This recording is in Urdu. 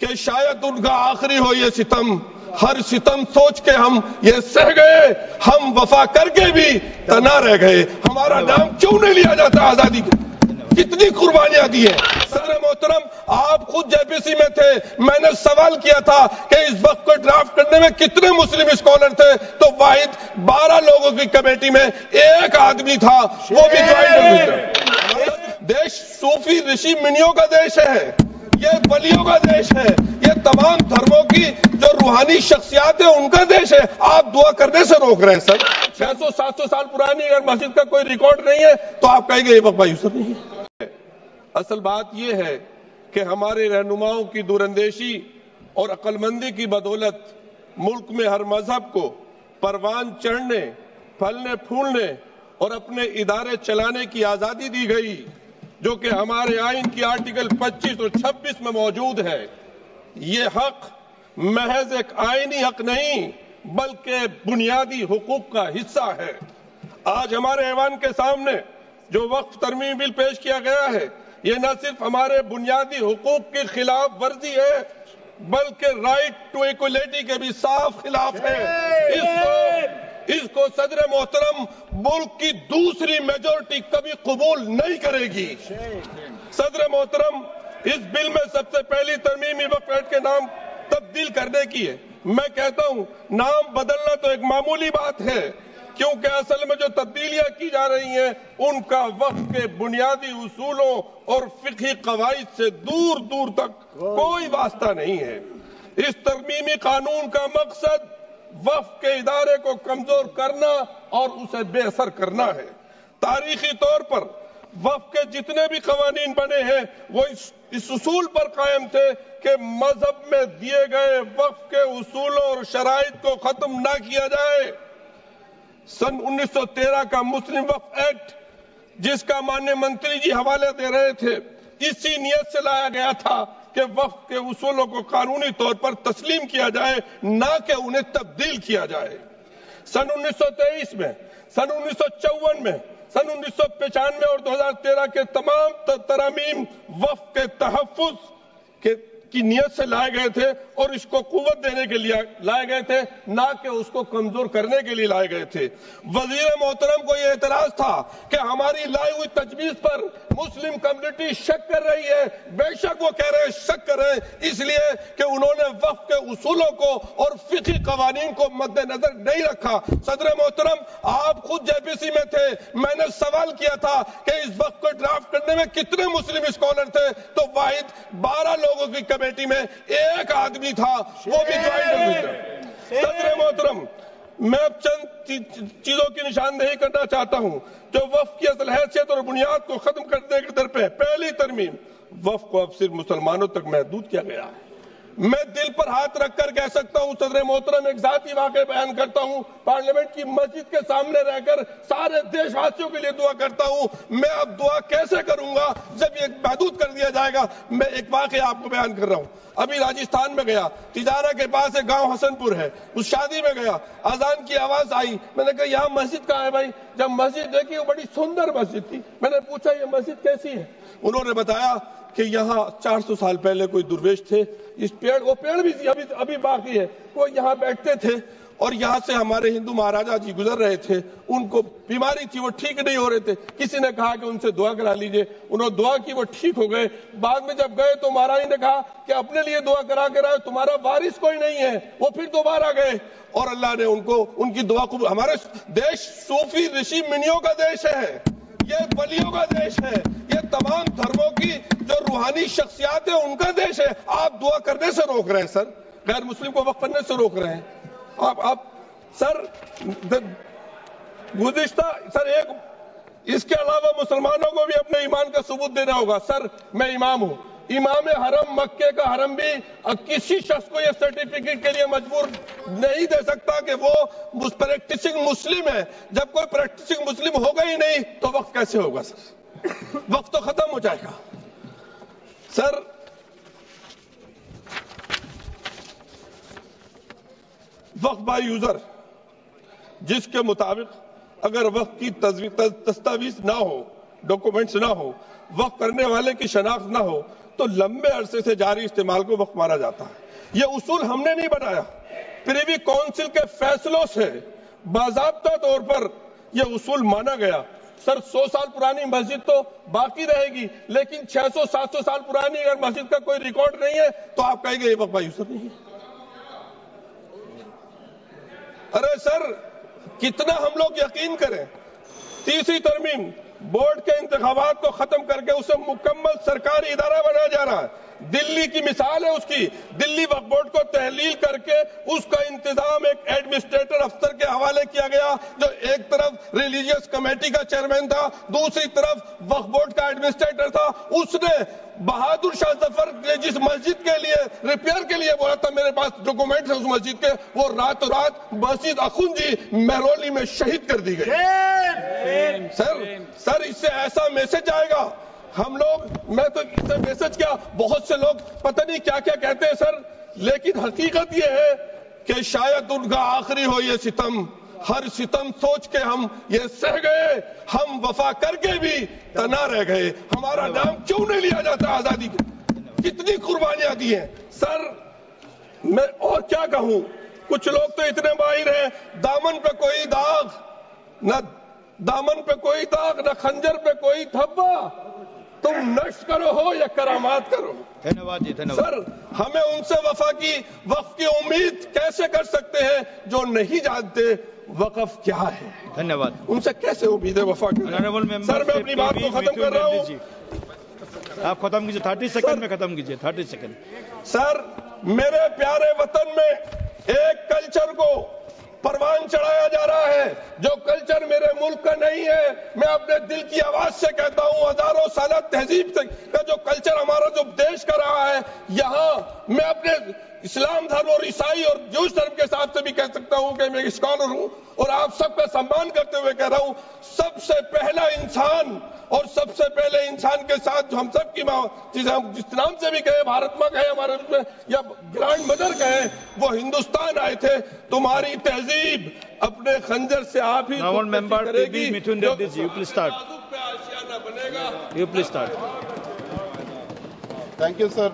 کہ شاید ان کا آخری ہو یہ ستم، ہر ستم سوچ کے ہم یہ سہ گئے، ہم وفا کر کے بھی تنا رہ گئے، ہمارا نام کیوں نہیں لیا جاتا آزادی کا؟ کتنی قربانیاں دی ہیں۔ صدر محترم آپ خود جے پی سی میں تھے، میں نے سوال کیا تھا کہ اس وقت کو ڈرافٹ کرنے میں کتنے مسلم اسکالر تھے، تو واحد 12 لوگوں کی کمیٹی میں ایک آدمی تھا، وہ بھی جوائنٹ۔ دیش صوفی رشی منیوں کا دیش ہے، یہ ولیوں کا دیش ہے، یہ تمام دھرموں کی جو روحانی شخصیات ہیں ان کا دیش ہے، آپ دعا کرنے سے روک رہے ہیں سر۔ 600-700 سال پرانی اگر مسجد کا کوئی ریکارڈ نہیں ہے تو آپ کہیں گے یہ وقفہ یوسف نہیں ہے۔ اصل بات یہ ہے کہ ہمارے رہنماؤں کی دوراندیشی اور عقل مندی کی بدولت ملک میں ہر مذہب کو پروان چڑھنے، پھلنے پھولنے اور اپنے ادارے چلانے کی آزادی دی گئی، جو کہ ہمارے آئین کی آرٹیکل 25 اور 26 میں موجود ہے۔ یہ حق محض ایک آئینی حق نہیں بلکہ بنیادی حقوق کا حصہ ہے۔ آج ہمارے ایوان کے سامنے جو وقف ترمیم بل پیش کیا گیا ہے، یہ نہ صرف ہمارے بنیادی حقوق کی خلاف ورزی ہے بلکہ رائٹ ٹو ایکولیٹی کے بھی صاف خلاف ہے۔ اس کو صدر محترم ملک کی دوسری میجورٹی کبھی قبول نہیں کرے گی۔ صدر محترم اس بل میں سب سے پہلی ترمیمی وقف ایکٹ کے نام تبدیل کرنے کی ہے۔ میں کہتا ہوں نام بدلنا تو ایک معمولی بات ہے، کیونکہ اصل میں جو تبدیلیاں کی جا رہی ہیں ان کا وقف کے بنیادی اصولوں اور فقہی قواعد سے دور دور تک کوئی واسطہ نہیں ہے۔ اس ترمیمی قانون کا مقصد وقف کے ادارے کو کمزور کرنا اور اسے بے اثر کرنا ہے۔ تاریخی طور پر وقف کے جتنے بھی قوانین بنے ہیں وہ اس اصول پر قائم تھے کہ مذہب میں دیے گئے وقف کے اصولوں اور شرائط کو ختم نہ کیا جائے۔ سن 1913 کا مسلم وقف ایکٹ، جس کا مانیہ منتری جی حوالے دے رہے تھے، اسی نیت سے لایا گیا تھا کہ وقف کے اصولوں کو قانونی طور پر تسلیم کیا جائے، نہ کہ انہیں تبدیل کیا جائے۔ سن 1923 میں، سن 1954 میں، سن 1995 اور 2013 کے تمام ترامیم وقف کے تحفظ کی نیت سے لائے گئے تھے اور اس کو قوت دینے کے لیے لائے گئے تھے، نہ کہ اس کو کمزور کرنے کے لیے لائے گئے تھے۔ وزیر محترم کو یہ اعتراض تھا کہ ہماری لائی ہوئی تجویز پر مسلم کمیونٹی شک کر رہی ہے۔ بے شک وہ کہہ رہے ہیں شک کر رہے ہیں، اس لیے کہ انہوں نے وقف کے اصولوں کو اور فقہی قوانین کو مد نظر نہیں رکھا۔ صدر محترم آپ خود جے پی سی میں تھے، میں نے سوال کیا تھا کہ اس وقت کو ڈرافٹ کرنے میں کتنے مسلم اسکالر تھے، تو واحد 12 لوگوں کی کمیٹی میں ایک آدمی تھا، وہ بھی جوائنٹ۔ صدر محترم میں اب چند چیزوں کی نشاندہی کرنا چاہتا ہوں جو وقف کی اصل حیثیت اور بنیاد کو ختم کرنے کی طرف ہے۔ پہلی ترمیم، وقف کو اب صرف مسلمانوں تک محدود کیا گیا ہے۔ میں دل پر ہاتھ رکھ کر کہہ سکتا ہوں، صدر محترم ایک ذاتی واقعہ بیان کرتا ہوں، پارلیمنٹ کی مسجد کے سامنے رہ کر سارے دیش واسیوں کے لیے دعا کرتا ہوں۔ میں اب دعا کیسے کروں گا جب یہ محدود کر دیا جائے گا؟ میں ایک واقعہ آپ کو بیان کر رہا ہوں۔ ابھی راجستھان میں گیا، تجارہ کے پاس ایک گاؤں حسن پور ہے، اس شادی میں گیا، اذان کی آواز آئی، میں نے کہا یہاں مسجد کہاں ہے بھائی؟ جب مسجد دیکھی وہ بڑی سندر مسجد تھی، میں نے پوچھا یہ مسجد کیسی ہے؟ انہوں نے بتایا کہ یہاں 400 سال پہلے کوئی درویش تھے، اس وہ پیڑ بھی ابھی باقی ہے، وہ یہاں بیٹھتے تھے اور یہاں سے ہمارے ہندو مہاراجا جی گزر رہے تھے، ان کو بیماری تھی، وہ ٹھیک نہیں ہو رہے تھے، کسی نے کہا کہ ان سے دعا کرا لیجئے، انہوں نے دعا کی، وہ ٹھیک ہو گئے۔ بعد میں جب گئے تو مہاراج نے کہا کہ اپنے لیے دعا کرا کے رہے، تمہارا وارث کوئی نہیں ہے، وہ پھر دوبارہ گئے اور اللہ نے ان کی دعا قبول۔ ہمارے دیش صوفی رشی منیوں کا دیش ہے، یہ ولیوں کا دیش ہے، یہ تمام دھرموں کی جو روحانی شخصیات ہیں ان کا دیش ہے، آپ دعا کرنے سے روک رہے ہیں سر، غیر مسلم کو وقف کرنے سے روک رہے ہیں۔ آپ سر گزشتہ ایک اس کے علاوہ مسلمانوں کو بھی اپنے ایمان کا ثبوت دینا ہوگا۔ سر میں امام ہوں، امام حرم مکے کا حرم بھی کسی شخص کو یہ سرٹیفکیٹ کے لیے مجبور نہیں دے سکتا کہ وہ پریکٹسنگ مسلم ہے۔ جب کوئی پریکٹسنگ مسلم ہوگا ہی نہیں تو وقف کیسے ہوگا سر؟ وقف تو ختم ہو جائے گا۔ سر وقف بائی یوزر، جس کے مطابق اگر وقف کی دستاویز نہ ہو، ڈاکومنٹس نہ ہو، وقف کرنے والے کی شناخت نہ ہو تو لمبے عرصے سے جاری استعمال کو وقف مانا جاتا ہے۔ یہ اصول ہم نے نہیں بنایا، پریوی کونسل کے فیصلوں سے باضابطہ طور پر یہ اصول مانا گیا۔ سر 100 سال پرانی مسجد تو باقی رہے گی، لیکن 600-700 سال پرانی اگر مسجد کا کوئی ریکارڈ نہیں ہے تو آپ کہیں گے یہ وقف مایوسر نہیں ہے۔ ارے سر کتنا ہم لوگ یقین کریں؟ تیسری ترمیم بورڈ کے انتخابات کو ختم کر کے اسے مکمل سرکاری ادارہ بنایا جا رہا ہے۔ دلی کی مثال ہے اس کی، دلی وقف بورڈ کو تحلیل کر کے اس کا انتظام ایک ایڈمنسٹریٹر افسر کے حوالے کیا گیا، جو ایک طرف ریلیجیس کمیٹی کا چیئرمین تھا، دوسری طرف وقف بورڈ کا ایڈمنسٹریٹر تھا۔ اس نے بہادر شاہ ظفر نے جس مسجد کے لیے ریپیئر کے لیے بولا تھا، میرے پاس ڈاکومنٹس ہیں اس مسجد کے، وہ راتوں رات مسجد اخوندی مہرولی میں شہید کر دی گئی۔ سر اس سے ایسا میسج آئے گا، ہم لوگ، میں تو اس سے میسج کیا، بہت سے لوگ پتہ نہیں کیا کیا کہتے ہیں سر، لیکن حقیقت یہ ہے کہ شاید ان کا آخری ہو یہ ستم، ہر ستم سوچ کے ہم یہ سہ گئے، ہم وفا کر کے بھی تنا رہ گئے، ہمارا نام کیوں نہیں لیا جاتا آزادی کے؟ کتنی قربانیاں دی ہیں سر، میں اور کیا کہوں؟ کچھ لوگ تو اتنے ماہر ہیں، دامن پہ کوئی داغ نہ، دامن پہ کوئی داغ نہ، خنجر پہ کوئی دھبا، تم نشر کرو ہو یا کرامات کرو۔ سر ہمیں ان سے وقف کی امید کیسے کر سکتے ہیں جو نہیں جانتے وقف کیا ہے؟ ان سے کیسے امید ہے وفا کی؟ سر میں اپنی بات کو ختم کر رہا ہوں، آپ ختم کیجیے، 30 سیکنڈ میں ختم کیجیے، 30 سیکنڈ۔ سر میرے پیارے وطن میں ایک کلچر کو پروان چڑھایا جا رہا ہے جو کلچر میرے ملک کا نہیں ہے۔ میں اپنے دل کی آواز سے کہتا ہوں، ہزاروں سالہ تہذیب کا جو کلچر ہمارا جو دیش کا رہا ہے، یہاں میں اپنے اسلام دھرم اور عیسائی اور جوش دھرم کے حساب سے بھی کہہ سکتا ہوں کہ میں اسکالر ہوں، اور آپ سب کا سمان کرتے ہوئے کہہ رہا ہوں، سب سے پہلا انسان اور سب سے پہلے انسان کے ساتھ جو ہم سب کی ماں، جس نام سے بھی کہے، بھارت ماں کہے ہمارے میں، یا گرانڈ مدر کہے، وہ ہندوستان آئے تھے۔ تمہاری تہذیب اپنے خنجر سے آپ ہی کرے گی، You please start. Thank you, sir.